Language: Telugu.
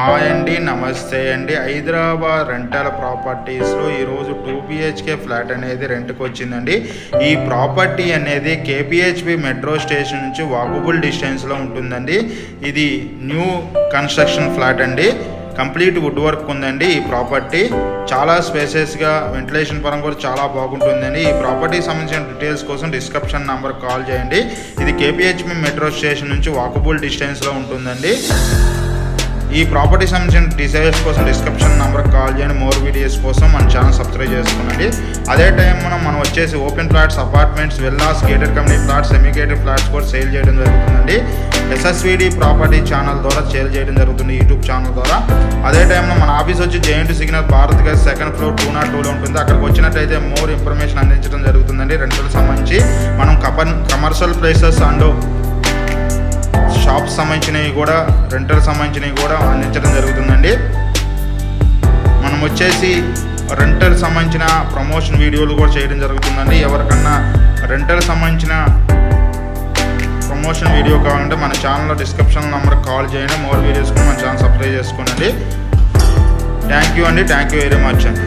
హాయ్ అండి, నమస్తే అండి. హైదరాబాద్ రెంటల్ ప్రాపర్టీస్లో ఈరోజు 2 BHK ఫ్లాట్ అనేది రెంట్కి వచ్చిందండి. ఈ ప్రాపర్టీ అనేది KPHP మెట్రో స్టేషన్ నుంచి వాకబుల్ డిస్టెన్స్లో ఉంటుందండి. ఇది న్యూ కన్స్ట్రక్షన్ ఫ్లాట్ అండి. కంప్లీట్ వుడ్ వర్క్ ఉందండి. ఈ ప్రాపర్టీ చాలా స్పేసెస్గా, వెంటిలేషన్ పరంగా కూడా చాలా బాగుంటుందండి. ఈ ప్రాపర్టీకి సంబంధించిన డీటెయిల్స్ కోసం డిస్క్రిప్షన్ నెంబర్ కాల్ చేయండి. ఇది KPHP మెట్రో స్టేషన్ నుంచి వాకబుల్ డిస్టెన్స్లో ఉంటుందండి. ఈ ప్రాపర్టీ సంబంధించిన డీటెయిల్స్ కోసం డిస్క్రిప్షన్ నెంబర్కి కాల్ చేయండి. మోర్ వీడియోస్ కోసం మన ఛానల్ సబ్స్క్రైబ్ చేసుకోండి. అదే టైం మనం వచ్చేసి open flats, apartments, villas, gated community flats, semi gated flats కూడా సేల్ చేయడం జరుగుతుందండి. SSVD ప్రాపర్టీ ఛానల్ ద్వారా సేల్ చేయడం జరుగుతుంది, యూట్యూబ్ ఛానల్ ద్వారా. అదే టైంలో మన ఆఫీస్ వచ్చి JNT signal Bharat gate second floor 202లో ఉంటుంది. అక్కడికి వచ్చినట్టయితే మోర్ ఇన్ఫర్మేషన్ అందించడం జరుగుతుందండి. రెంట్లకు సంబంధించి మనం కమర్షియల్ ప్లేసెస్ అండ్ షాప్స్ సంబంధించినవి కూడా, రెంటల్ సంబంధించినవి కూడా అందించడం జరుగుతుందండి. మనం వచ్చేసి రెంటల్ సంబంధించిన ప్రమోషన్ వీడియోలు కూడా చేయడం జరుగుతుందండి. ఎవరికన్నా రెంటల్ సంబంధించిన ప్రమోషన్ వీడియో కావాలంటే మన ఛానల్లో డిస్క్రిప్షన్ నెంబర్కి కాల్ చేయండి. మోర్ వీడియోస్ కూడా మన ఛానల్ సబ్స్క్రైబ్ చేసుకోండి. థ్యాంక్ యూ అండి. థ్యాంక్ యూ వెరీ మచ్ అండి.